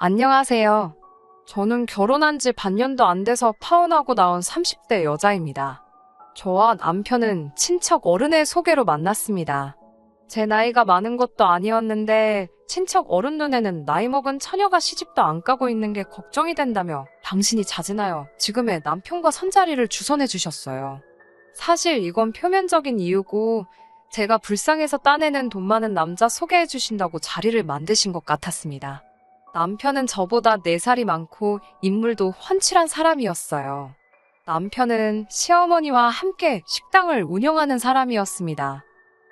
안녕하세요. 저는 결혼한 지 반년도 안 돼서 파혼하고 나온 30대 여자입니다. 저와 남편은 친척 어른의 소개로 만났습니다. 제 나이가 많은 것도 아니었는데 친척 어른 눈에는 나이 먹은 처녀가 시집도 안 가고 있는 게 걱정이 된다며 당신이 자진하여 지금의 남편과 선자리를 주선해 주셨어요. 사실 이건 표면적인 이유고 제가 불쌍해서 따내는 돈 많은 남자 소개해 주신다고 자리를 만드신 것 같았습니다. 남편은 저보다 4살이 많고 인물도 훤칠한 사람이었어요. 남편은 시어머니와 함께 식당을 운영하는 사람이었습니다.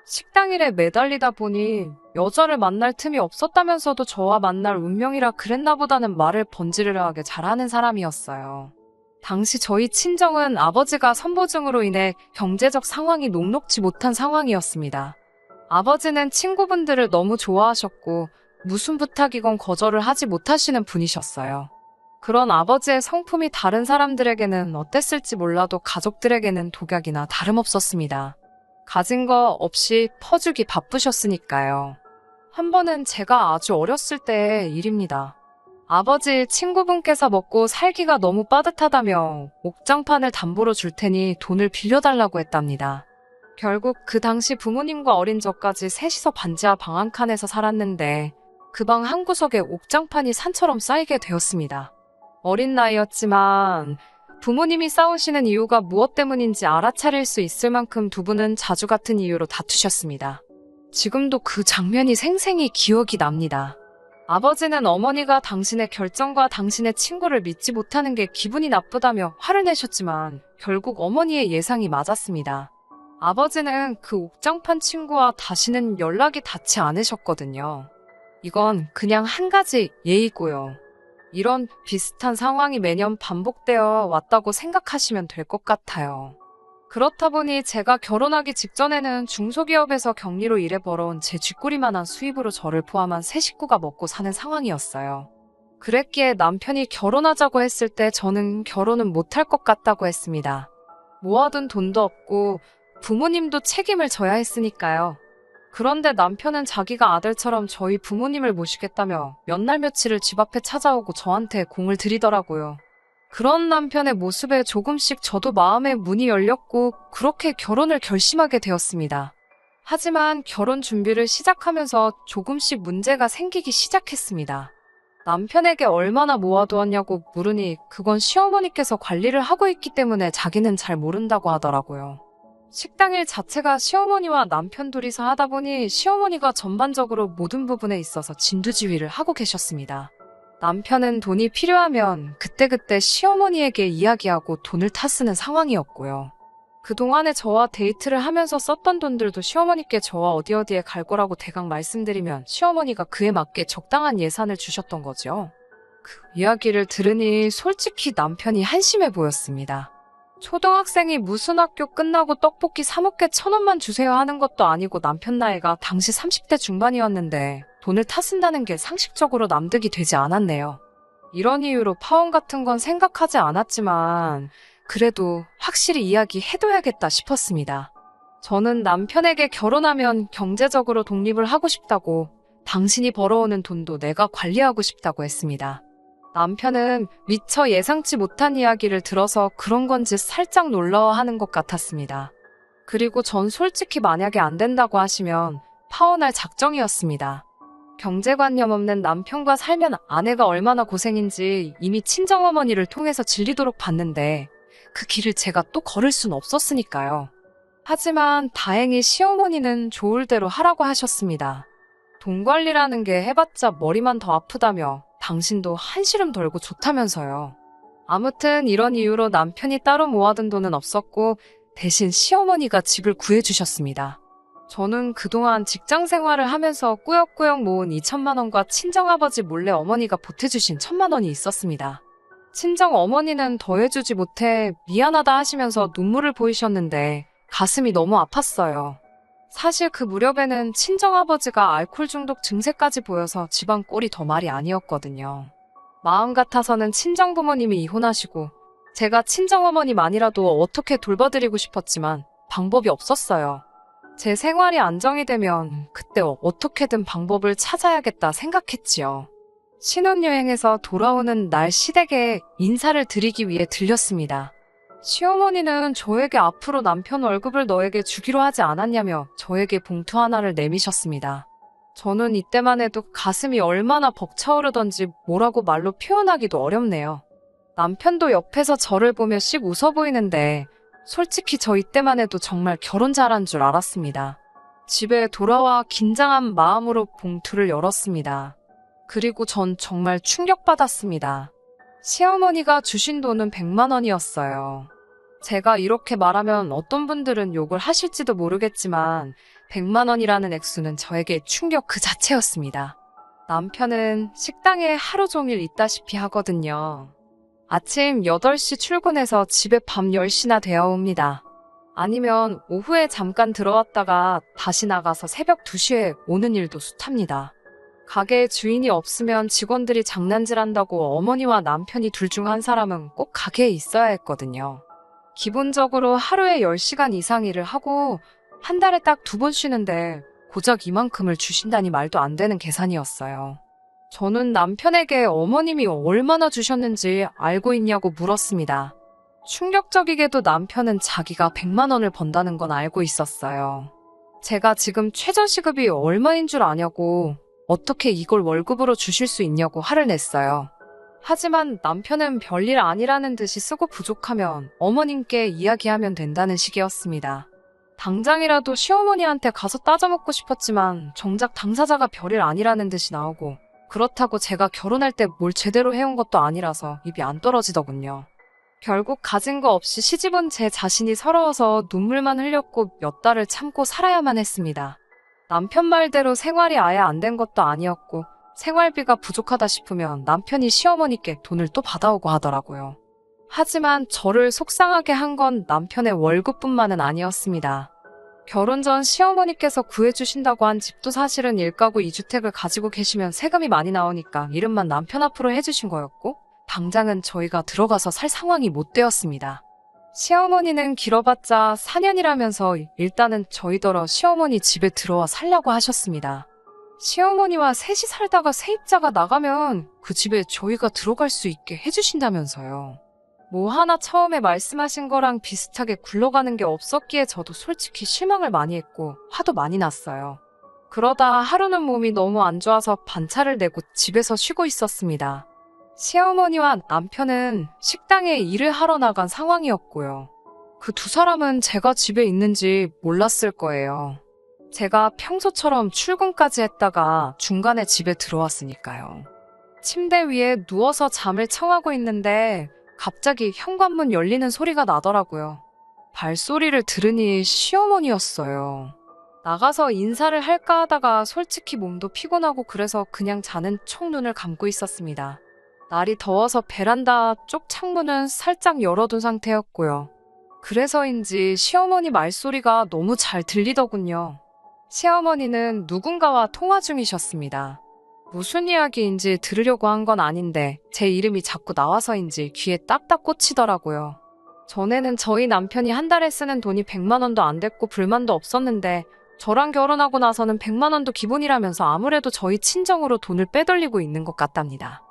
식당 일에 매달리다 보니 여자를 만날 틈이 없었다면서도 저와 만날 운명이라 그랬나 보다는 말을 번지르르하게 잘하는 사람이었어요. 당시 저희 친정은 아버지가 선보증으로 인해 경제적 상황이 녹록지 못한 상황이었습니다. 아버지는 친구분들을 너무 좋아하셨고 무슨 부탁이건 거절을 하지 못하시는 분이셨어요. 그런 아버지의 성품이 다른 사람들에게는 어땠을지 몰라도 가족들에게는 독약이나 다름없었습니다. 가진 거 없이 퍼주기 바쁘셨으니까요. 한 번은 제가 아주 어렸을 때의 일입니다. 아버지 친구분께서 먹고 살기가 너무 빠듯하다며 옥장판을 담보로 줄 테니 돈을 빌려달라고 했답니다. 결국 그 당시 부모님과 어린 저까지 셋이서 반지하 방 한 칸에서 살았는데 그 방 한 구석에 옥장판이 산처럼 쌓이게 되었습니다. 어린 나이였지만 부모님이 싸우시는 이유가 무엇 때문인지 알아차릴 수 있을 만큼 두 분은 자주 같은 이유로 다투셨습니다. 지금도 그 장면이 생생히 기억이 납니다. 아버지는 어머니가 당신의 결정과 당신의 친구를 믿지 못하는 게 기분이 나쁘다며 화를 내셨지만 결국 어머니의 예상이 맞았습니다. 아버지는 그 옥장판 친구와 다시는 연락이 닿지 않으셨거든요. 이건 그냥 한 가지 예이고요. 이런 비슷한 상황이 매년 반복되어 왔다고 생각하시면 될 것 같아요. 그렇다 보니 제가 결혼하기 직전에는 중소기업에서 격리로 일해 벌어온 제 쥐꼬리만한 수입으로 저를 포함한 세 식구가 먹고 사는 상황이었어요. 그랬기에 남편이 결혼하자고 했을 때 저는 결혼은 못할 것 같다고 했습니다. 모아둔 돈도 없고 부모님도 책임을 져야 했으니까요. 그런데 남편은 자기가 아들처럼 저희 부모님을 모시겠다며 몇 날 며칠을 집 앞에 찾아오고 저한테 공을 들이더라고요. 그런 남편의 모습에 조금씩 저도 마음의 문이 열렸고 그렇게 결혼을 결심하게 되었습니다. 하지만 결혼 준비를 시작하면서 조금씩 문제가 생기기 시작했습니다. 남편에게 얼마나 모아두었냐고 물으니 그건 시어머니께서 관리를 하고 있기 때문에 자기는 잘 모른다고 하더라고요. 식당 일 자체가 시어머니와 남편 둘이서 하다 보니 시어머니가 전반적으로 모든 부분에 있어서 진두지휘를 하고 계셨습니다. 남편은 돈이 필요하면 그때그때 시어머니에게 이야기하고 돈을 타쓰는 상황이었고요. 그동안에 저와 데이트를 하면서 썼던 돈들도 시어머니께 저와 어디에 갈 거라고 대강 말씀드리면 시어머니가 그에 맞게 적당한 예산을 주셨던 거죠. 그 이야기를 들으니 솔직히 남편이 한심해 보였습니다. 초등학생이 무슨 학교 끝나고 떡볶이 사 먹게 1,000원만 주세요 하는 것도 아니고 남편 나이가 당시 30대 중반이었는데 돈을 타쓴다는 게 상식적으로 납득이 되지 않았네요. 이런 이유로 파혼 같은 건 생각하지 않았지만 그래도 확실히 이야기해둬야겠다 싶었습니다. 저는 남편에게 결혼하면 경제적으로 독립을 하고 싶다고 당신이 벌어오는 돈도 내가 관리하고 싶다고 했습니다. 남편은 미처 예상치 못한 이야기를 들어서 그런 건지 살짝 놀라워하는 것 같았습니다. 그리고 전 솔직히 만약에 안 된다고 하시면 파혼할 작정이었습니다. 경제관념 없는 남편과 살면 아내가 얼마나 고생인지 이미 친정어머니를 통해서 질리도록 봤는데 그 길을 제가 또 걸을 순 없었으니까요. 하지만 다행히 시어머니는 좋을 대로 하라고 하셨습니다. 돈 관리라는 게 해봤자 머리만 더 아프다며 당신도 한시름 덜고 좋다면서요. 아무튼 이런 이유로 남편이 따로 모아둔 돈은 없었고 대신 시어머니가 집을 구해주셨습니다. 저는 그동안 직장 생활을 하면서 꾸역꾸역 모은 2천만 원과 친정아버지 몰래 어머니가 보태주신 1,000만 원이 있었습니다. 친정 어머니는 더해주지 못해 미안하다 하시면서 눈물을 보이셨는데 가슴이 너무 아팠어요. 사실 그 무렵에는 친정아버지가 알코올 중독 증세까지 보여서 집안 꼴이 더 말이 아니었거든요. 마음 같아서는 친정부모님이 이혼하시고 제가 친정어머니만이라도 어떻게 돌봐드리고 싶었지만 방법이 없었어요. 제 생활이 안정이 되면 그때 어떻게든 방법을 찾아야겠다 생각했지요. 신혼여행에서 돌아오는 날 시댁에 인사를 드리기 위해 들렸습니다. 시어머니는 저에게 앞으로 남편 월급을 너에게 주기로 하지 않았냐며 저에게 봉투 하나를 내미셨습니다. 저는 이때만 해도 가슴이 얼마나 벅차오르던지 뭐라고 말로 표현하기도 어렵네요. 남편도 옆에서 저를 보며 씩 웃어 보이는데 솔직히 저 이때만 해도 정말 결혼 잘한 줄 알았습니다. 집에 돌아와 긴장한 마음으로 봉투를 열었습니다. 그리고 전 정말 충격받았습니다. 시어머니가 주신 돈은 100만 원이었어요. 제가 이렇게 말하면 어떤 분들은 욕을 하실지도 모르겠지만 100만 원이라는 액수는 저에게 충격 그 자체였습니다. 남편은 식당에 하루 종일 있다시피 하거든요. 아침 8시 출근해서 집에 밤 10시나 되어 옵니다. 아니면 오후에 잠깐 들어왔다가 다시 나가서 새벽 2시에 오는 일도 숱합니다. 가게에 주인이 없으면 직원들이 장난질한다고 어머니와 남편이 둘 중 한 사람은 꼭 가게에 있어야 했거든요. 기본적으로 하루에 10시간 이상 일을 하고 한 달에 딱 2번 쉬는데 고작 이만큼을 주신다니 말도 안 되는 계산이었어요. 저는 남편에게 어머님이 얼마나 주셨는지 알고 있냐고 물었습니다. 충격적이게도 남편은 자기가 100만 원을 번다는 건 알고 있었어요. 제가 지금 최저시급이 얼마인 줄 아냐고 어떻게 이걸 월급으로 주실 수 있냐고 화를 냈어요. 하지만 남편은 별일 아니라는 듯이 쓰고 부족하면 어머님께 이야기하면 된다는 식이었습니다. 당장이라도 시어머니한테 가서 따져먹고 싶었지만 정작 당사자가 별일 아니라는 듯이 나오고 그렇다고 제가 결혼할 때 뭘 제대로 해온 것도 아니라서 입이 안 떨어지더군요. 결국 가진 거 없이 시집온 제 자신이 서러워서 눈물만 흘렸고 몇 달을 참고 살아야만 했습니다. 남편 말대로 생활이 아예 안 된 것도 아니었고 생활비가 부족하다 싶으면 남편이 시어머니께 돈을 또 받아오고 하더라고요. 하지만 저를 속상하게 한 건 남편의 월급뿐만은 아니었습니다. 결혼 전 시어머니께서 구해주신다고 한 집도 사실은 1가구 2주택을 가지고 계시면 세금이 많이 나오니까 이름만 남편 앞으로 해주신 거였고 당장은 저희가 들어가서 살 상황이 못 되었습니다. 시어머니는 길어봤자 4년이라면서 일단은 저희더러 시어머니 집에 들어와 살려고 하셨습니다. 시어머니와 셋이 살다가 세입자가 나가면 그 집에 저희가 들어갈 수 있게 해주신다면서요. 뭐 하나 처음에 말씀하신 거랑 비슷하게 굴러가는 게 없었기에 저도 솔직히 실망을 많이 했고 화도 많이 났어요. 그러다 하루는 몸이 너무 안 좋아서 반차를 내고 집에서 쉬고 있었습니다. 시어머니와 남편은 식당에 일을 하러 나간 상황이었고요. 그 두 사람은 제가 집에 있는지 몰랐을 거예요. 제가 평소처럼 출근까지 했다가 중간에 집에 들어왔으니까요. 침대 위에 누워서 잠을 청하고 있는데 갑자기 현관문 열리는 소리가 나더라고요. 발소리를 들으니 시어머니였어요. 나가서 인사를 할까 하다가 솔직히 몸도 피곤하고 그래서 그냥 자는 척 눈을 감고 있었습니다. 날이 더워서 베란다 쪽 창문은 살짝 열어둔 상태였고요. 그래서인지 시어머니 말소리가 너무 잘 들리더군요. 시어머니는 누군가와 통화 중이셨습니다. 무슨 이야기인지 들으려고 한 건 아닌데 제 이름이 자꾸 나와서인지 귀에 딱딱 꽂히더라고요. 전에는 저희 남편이 한 달에 쓰는 돈이 100만 원도 안 됐고 불만도 없었는데 저랑 결혼하고 나서는 100만 원도 기본이라면서 아무래도 저희 친정으로 돈을 빼돌리고 있는 것 같답니다.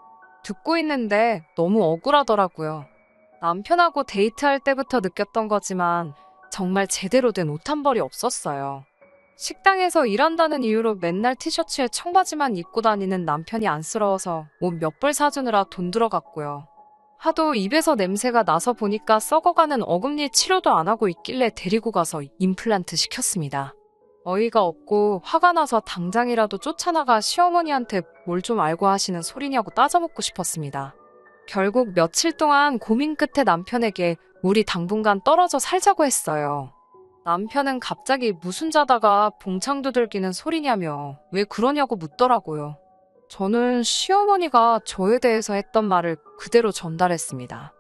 듣고 있는데 너무 억울하더라고요. 남편하고 데이트할 때부터 느꼈던 거지만 정말 제대로 된 옷 한 벌이 없었어요. 식당에서 일한다는 이유로 맨날 티셔츠에 청바지만 입고 다니는 남편이 안쓰러워서 옷 몇 벌 사주느라 돈 들어갔고요. 하도 입에서 냄새가 나서 보니까 썩어가는 어금니 치료도 안 하고 있길래 데리고 가서 임플란트 시켰습니다. 어이가 없고 화가 나서 당장이라도 쫓아나가 시어머니한테 뭘 좀 알고 하시는 소리냐고 따져먹고 싶었습니다. 결국 며칠 동안 고민 끝에 남편에게 우리 당분간 떨어져 살자고 했어요. 남편은 갑자기 무슨 자다가 봉창 두들기는 소리냐며 왜 그러냐고 묻더라고요. 저는 시어머니가 저에 대해서 했던 말을 그대로 전달했습니다.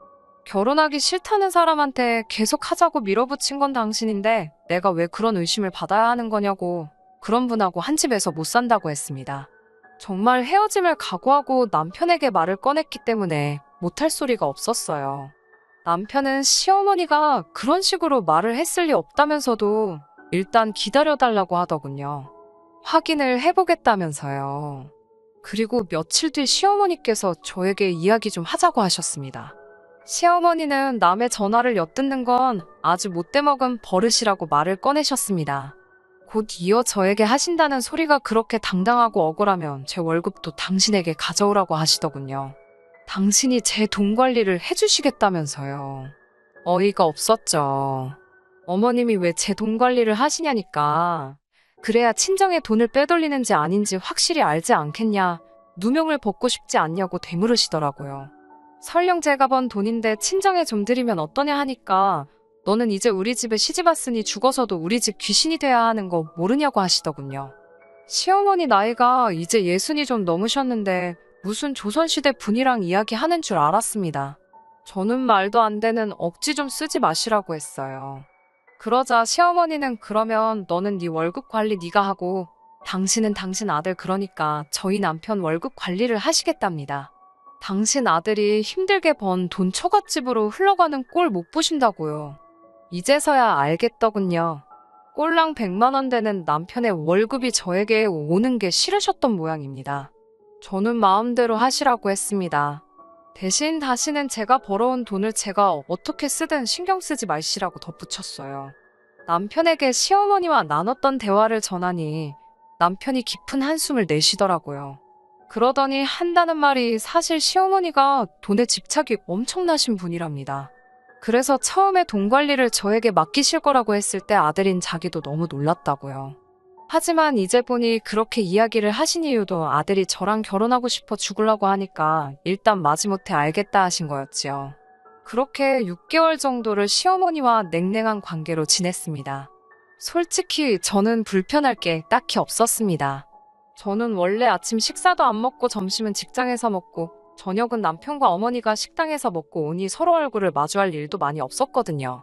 결혼하기 싫다는 사람한테 계속 하자고 밀어붙인 건 당신인데 내가 왜 그런 의심을 받아야 하는 거냐고 그런 분하고 한 집에서 못 산다고 했습니다. 정말 헤어짐을 각오하고 남편에게 말을 꺼냈기 때문에 못할 소리가 없었어요. 남편은 시어머니가 그런 식으로 말을 했을 리 없다면서도 일단 기다려달라고 하더군요. 확인을 해보겠다면서요. 그리고 며칠 뒤 시어머니께서 저에게 이야기 좀 하자고 하셨습니다. 시어머니는 남의 전화를 엿듣는 건 아주 못돼먹은 버릇이라고 말을 꺼내셨습니다. 곧 이어 저에게 하신다는 소리가 그렇게 당당하고 억울하면 제 월급도 당신에게 가져오라고 하시더군요. 당신이 제 돈 관리를 해주시겠다면서요. 어이가 없었죠. 어머님이 왜 제 돈 관리를 하시냐니까. 그래야 친정에 돈을 빼돌리는지 아닌지 확실히 알지 않겠냐. 누명을 벗고 싶지 않냐고 되물으시더라고요. 설령 제가 번 돈인데 친정에 좀 드리면 어떠냐 하니까 너는 이제 우리 집에 시집 왔으니 죽어서도 우리 집 귀신이 돼야 하는 거 모르냐고 하시더군요. 시어머니 나이가 이제 60이 좀 넘으셨는데 무슨 조선시대 분이랑 이야기하는 줄 알았습니다. 저는 말도 안 되는 억지 좀 쓰지 마시라고 했어요. 그러자 시어머니는 그러면 너는 네 월급 관리 네가 하고 당신은 당신 아들 그러니까 저희 남편 월급 관리를 하시겠답니다. 당신 아들이 힘들게 번 돈 처갓집으로 흘러가는 꼴 못 보신다고요. 이제서야 알겠더군요. 꼴랑 100만 원 되는 남편의 월급이 저에게 오는 게 싫으셨던 모양입니다. 저는 마음대로 하시라고 했습니다. 대신 다시는 제가 벌어온 돈을 제가 어떻게 쓰든 신경 쓰지 마시라고 덧붙였어요. 남편에게 시어머니와 나눴던 대화를 전하니 남편이 깊은 한숨을 내쉬더라고요. 그러더니 한다는 말이 사실 시어머니가 돈에 집착이 엄청나신 분이랍니다. 그래서 처음에 돈 관리를 저에게 맡기실 거라고 했을 때 아들인 자기도 너무 놀랐다고요. 하지만 이제 보니 그렇게 이야기를 하신 이유도 아들이 저랑 결혼하고 싶어 죽으려고 하니까 일단 마지못해 알겠다 하신 거였지요. 그렇게 6개월 정도를 시어머니와 냉랭한 관계로 지냈습니다. 솔직히 저는 불편할 게 딱히 없었습니다. 저는 원래 아침 식사도 안 먹고 점심은 직장에서 먹고 저녁은 남편과 어머니가 식당에서 먹고 오니 서로 얼굴을 마주할 일도 많이 없었거든요.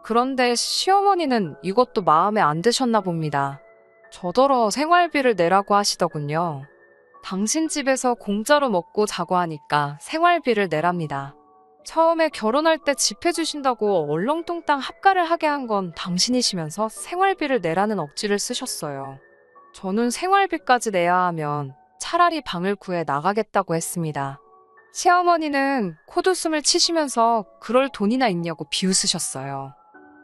그런데 시어머니는 이것도 마음에 안 드셨나 봅니다. 저더러 생활비를 내라고 하시더군요. 당신 집에서 공짜로 먹고 자고 하니까 생활비를 내랍니다. 처음에 결혼할 때 집 해주신다고 얼렁뚱땅 합가를 하게 한 건 당신이시면서 생활비를 내라는 억지를 쓰셨어요. 저는 생활비까지 내야 하면 차라리 방을 구해 나가겠다고 했습니다. 시어머니는 콧웃음을 치시면서 그럴 돈이나 있냐고 비웃으셨어요.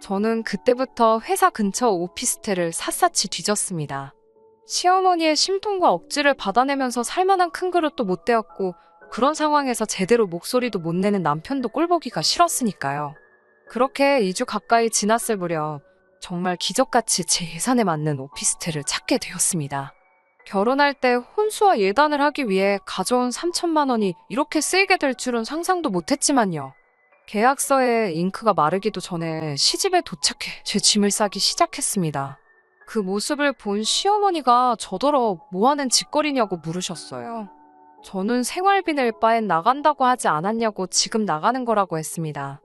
저는 그때부터 회사 근처 오피스텔을 샅샅이 뒤졌습니다. 시어머니의 심통과 억지를 받아내면서 살만한 큰 그릇도 못 대었고 그런 상황에서 제대로 목소리도 못 내는 남편도 꼴보기가 싫었으니까요. 그렇게 2주 가까이 지났을 무렵 정말 기적같이 제 예산에 맞는 오피스텔을 찾게 되었습니다. 결혼할 때 혼수와 예단을 하기 위해 가져온 3천만 원이 이렇게 쓰이게 될 줄은 상상도 못했지만요. 계약서에 잉크가 마르기도 전에 시집에 도착해 제 짐을 싸기 시작했습니다. 그 모습을 본 시어머니가 저더러 뭐하는 짓거리냐고 물으셨어요. 저는 생활비 낼 바엔 나간다고 하지 않았냐고 지금 나가는 거라고 했습니다.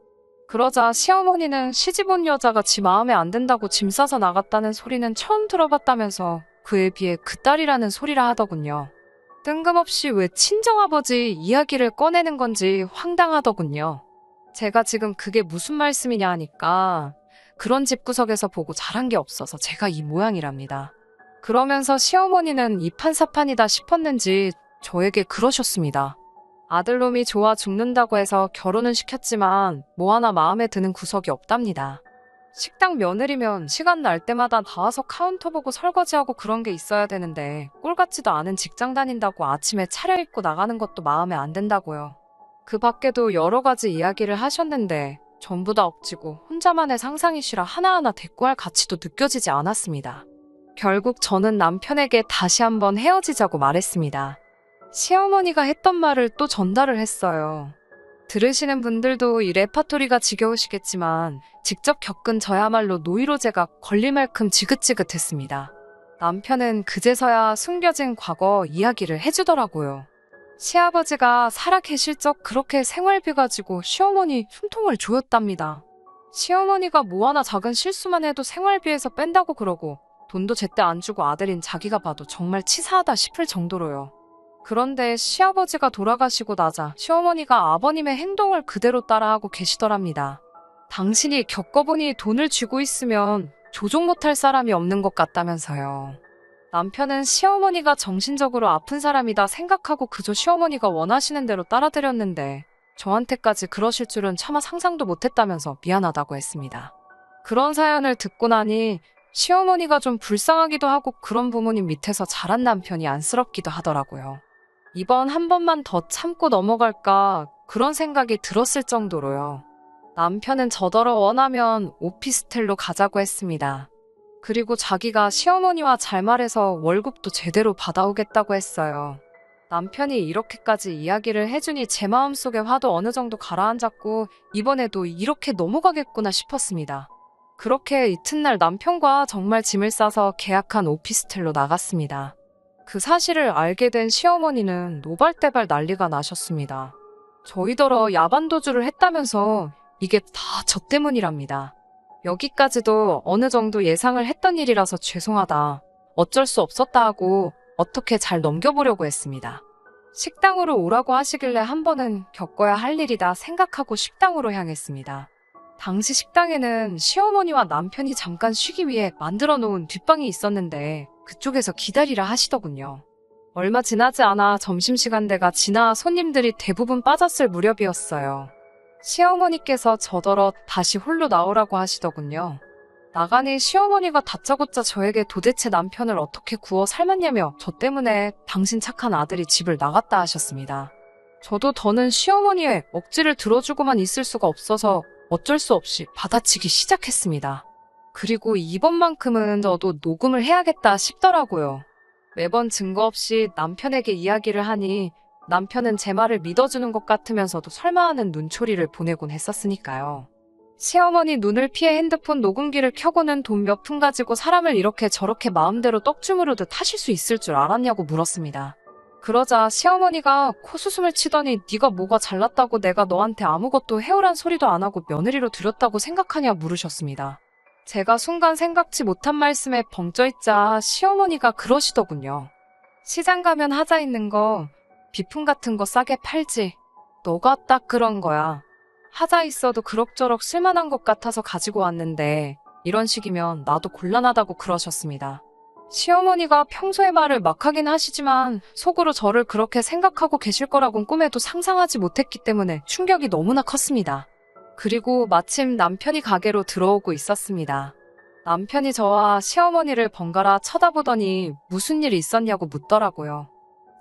그러자 시어머니는 시집 온 여자가 지 마음에 안 든다고 짐 싸서 나갔다는 소리는 처음 들어봤다면서 그에 비해 그 딸이라는 소리라 하더군요. 뜬금없이 왜 친정아버지 이야기를 꺼내는 건지 황당하더군요. 제가 지금 그게 무슨 말씀이냐 하니까 그런 집구석에서 보고 자란 게 없어서 제가 이 모양이랍니다. 그러면서 시어머니는 이판사판이다 싶었는지 저에게 그러셨습니다. 아들놈이 좋아 죽는다고 해서 결혼은 시켰지만 뭐 하나 마음에 드는 구석이 없답니다. 식당 며느리면 시간 날 때마다 나와서 카운터 보고 설거지하고 그런 게 있어야 되는데 꼴 같지도 않은 직장 다닌다고 아침에 차려입고 나가는 것도 마음에 안 든다고요. 그 밖에도 여러 가지 이야기를 하셨는데 전부 다 억지고 혼자만의 상상이시라 하나하나 대꾸할 가치도 느껴지지 않았습니다. 결국 저는 남편에게 다시 한번 헤어지자고 말했습니다. 시어머니가 했던 말을 또 전달을 했어요. 들으시는 분들도 이 레파토리가 지겨우시겠지만 직접 겪은 저야말로 노이로제가 걸릴 만큼 지긋지긋했습니다. 남편은 그제서야 숨겨진 과거 이야기를 해주더라고요. 시아버지가 살아 계실 적 그렇게 생활비 가지고 시어머니 숨통을 조였답니다. 시어머니가 뭐 하나 작은 실수만 해도 생활비에서 뺀다고 그러고 돈도 제때 안 주고 아들인 자기가 봐도 정말 치사하다 싶을 정도로요. 그런데 시아버지가 돌아가시고 나자 시어머니가 아버님의 행동을 그대로 따라하고 계시더랍니다. 당신이 겪어보니 돈을 쥐고 있으면 조종 못할 사람이 없는 것 같다면서요. 남편은 시어머니가 정신적으로 아픈 사람이다 생각하고 그저 시어머니가 원하시는 대로 따라드렸는데 저한테까지 그러실 줄은 차마 상상도 못했다면서 미안하다고 했습니다. 그런 사연을 듣고 나니 시어머니가 좀 불쌍하기도 하고 그런 부모님 밑에서 자란 남편이 안쓰럽기도 하더라고요. 이번 한 번만 더 참고 넘어갈까 그런 생각이 들었을 정도로요. 남편은 저더러 원하면 오피스텔로 가자고 했습니다. 그리고 자기가 시어머니와 잘 말해서 월급도 제대로 받아오겠다고 했어요. 남편이 이렇게까지 이야기를 해주니 제 마음속의 화도 어느 정도 가라앉았고 이번에도 이렇게 넘어가겠구나 싶었습니다. 그렇게 이튿날 남편과 정말 짐을 싸서 계약한 오피스텔로 나갔습니다. 그 사실을 알게 된 시어머니는 노발대발 난리가 나셨습니다. 저희더러 야반도주를 했다면서 이게 다 저 때문이랍니다. 여기까지도 어느 정도 예상을 했던 일이라서 죄송하다. 어쩔 수 없었다 하고 어떻게 잘 넘겨보려고 했습니다. 식당으로 오라고 하시길래 한 번은 겪어야 할 일이다 생각하고 식당으로 향했습니다. 당시 식당에는 시어머니와 남편이 잠깐 쉬기 위해 만들어 놓은 뒷방이 있었는데 그쪽에서 기다리라 하시더군요. 얼마 지나지 않아 점심시간대가 지나 손님들이 대부분 빠졌을 무렵이었어요. 시어머니께서 저더러 다시 홀로 나오라고 하시더군요. 나가니 시어머니가 다짜고짜 저에게 도대체 남편을 어떻게 구워 삶았냐며 저 때문에 당신 착한 아들이 집을 나갔다 하셨습니다. 저도 더는 시어머니의 억지를 들어주고만 있을 수가 없어서 어쩔 수 없이 받아치기 시작했습니다. 그리고 이번만큼은 저도 녹음을 해야겠다 싶더라고요. 매번 증거 없이 남편에게 이야기를 하니 남편은 제 말을 믿어주는 것 같으면서도 설마 하는 눈초리를 보내곤 했었으니까요. 시어머니 눈을 피해 핸드폰 녹음기를 켜고는 돈 몇 푼 가지고 사람을 이렇게 저렇게 마음대로 떡주무르듯 하실 수 있을 줄 알았냐고 물었습니다. 그러자 시어머니가 코수숨을 치더니 네가 뭐가 잘났다고 내가 너한테 아무것도 해오란 소리도 안 하고 며느리로 들였다고 생각하냐 물으셨습니다. 제가 순간 생각지 못한 말씀에 벙쪄있자 시어머니가 그러시더군요. 시장 가면 하자 있는 거 비품 같은 거 싸게 팔지. 너가 딱 그런 거야. 하자 있어도 그럭저럭 쓸만한 것 같아서 가지고 왔는데 이런 식이면 나도 곤란하다고 그러셨습니다. 시어머니가 평소에 말을 막 하긴 하시지만 속으로 저를 그렇게 생각하고 계실 거라곤 꿈에도 상상하지 못했기 때문에 충격이 너무나 컸습니다. 그리고 마침 남편이 가게로 들어오고 있었습니다. 남편이 저와 시어머니를 번갈아 쳐다보더니 무슨 일 있었냐고 묻더라고요.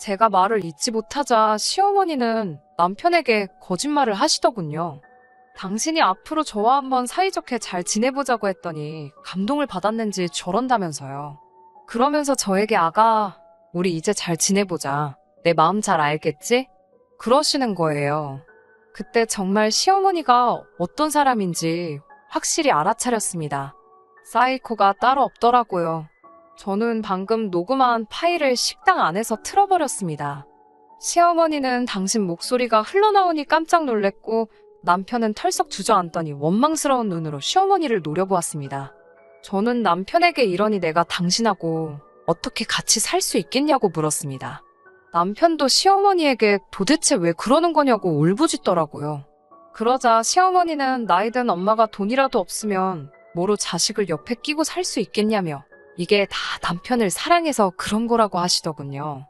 제가 말을 잇지 못하자 시어머니는 남편에게 거짓말을 하시더군요. 당신이 앞으로 저와 한번 사이좋게 잘 지내보자고 했더니 감동을 받았는지 저런다면서요. 그러면서 저에게 아가, 우리 이제 잘 지내보자. 내 마음 잘 알겠지? 그러시는 거예요. 그때 정말 시어머니가 어떤 사람인지 확실히 알아차렸습니다. 사이코가 따로 없더라고요. 저는 방금 녹음한 파일을 식당 안에서 틀어버렸습니다. 시어머니는 당신 목소리가 흘러나오니 깜짝 놀랬고 남편은 털썩 주저앉더니 원망스러운 눈으로 시어머니를 노려보았습니다. 저는 남편에게 이러니 내가 당신하고 어떻게 같이 살 수 있겠냐고 물었습니다. 남편도 시어머니에게 도대체 왜 그러는 거냐고 울부짖더라고요. 그러자 시어머니는 나이든 엄마가 돈이라도 없으면 뭐로 자식을 옆에 끼고 살 수 있겠냐며 이게 다 남편을 사랑해서 그런 거라고 하시더군요.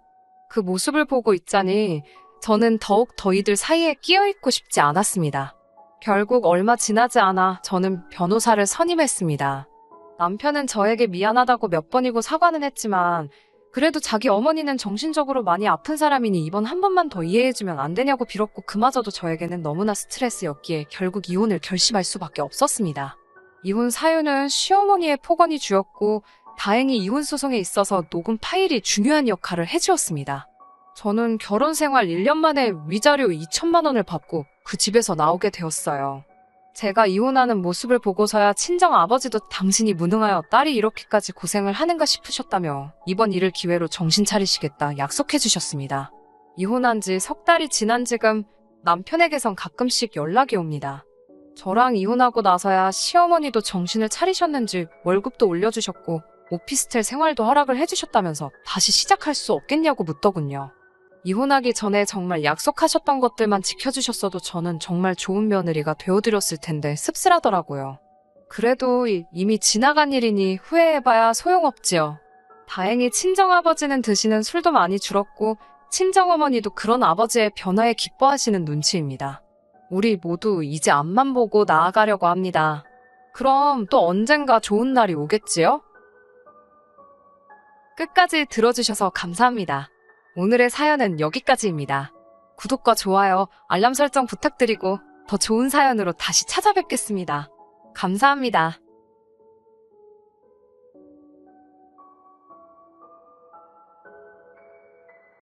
그 모습을 보고 있자니 저는 더욱 더 이들 사이에 끼어있고 싶지 않았습니다. 결국 얼마 지나지 않아 저는 변호사를 선임했습니다. 남편은 저에게 미안하다고 몇 번이고 사과는 했지만 그래도 자기 어머니는 정신적으로 많이 아픈 사람이니 이번 한 번만 더 이해해주면 안 되냐고 빌었고 그마저도 저에게는 너무나 스트레스였기에 결국 이혼을 결심할 수밖에 없었습니다. 이혼 사유는 시어머니의 폭언이 주였고 다행히 이혼 소송에 있어서 녹음 파일이 중요한 역할을 해주었습니다. 저는 결혼 생활 1년 만에 위자료 2천만 원을 받고 그 집에서 나오게 되었어요. 제가 이혼하는 모습을 보고서야 친정 아버지도 당신이 무능하여 딸이 이렇게까지 고생을 하는가 싶으셨다며 이번 일을 기회로 정신 차리시겠다 약속해 주셨습니다. 이혼한 지 석 달이 지난 지금 남편에게선 가끔씩 연락이 옵니다. 저랑 이혼하고 나서야 시어머니도 정신을 차리셨는지 월급도 올려주셨고 오피스텔 생활도 허락을 해주셨다면서 다시 시작할 수 없겠냐고 묻더군요. 이혼하기 전에 정말 약속하셨던 것들만 지켜주셨어도 저는 정말 좋은 며느리가 되어드렸을 텐데 씁쓸하더라고요. 그래도 이미 지나간 일이니 후회해봐야 소용없지요. 다행히 친정아버지는 드시는 술도 많이 줄었고 친정어머니도 그런 아버지의 변화에 기뻐하시는 눈치입니다. 우리 모두 이제 앞만 보고 나아가려고 합니다. 그럼 또 언젠가 좋은 날이 오겠지요? 끝까지 들어주셔서 감사합니다. 오늘의 사연은 여기까지입니다. 구독과 좋아요, 알람 설정 부탁드리고 더 좋은 사연으로 다시 찾아뵙겠습니다. 감사합니다.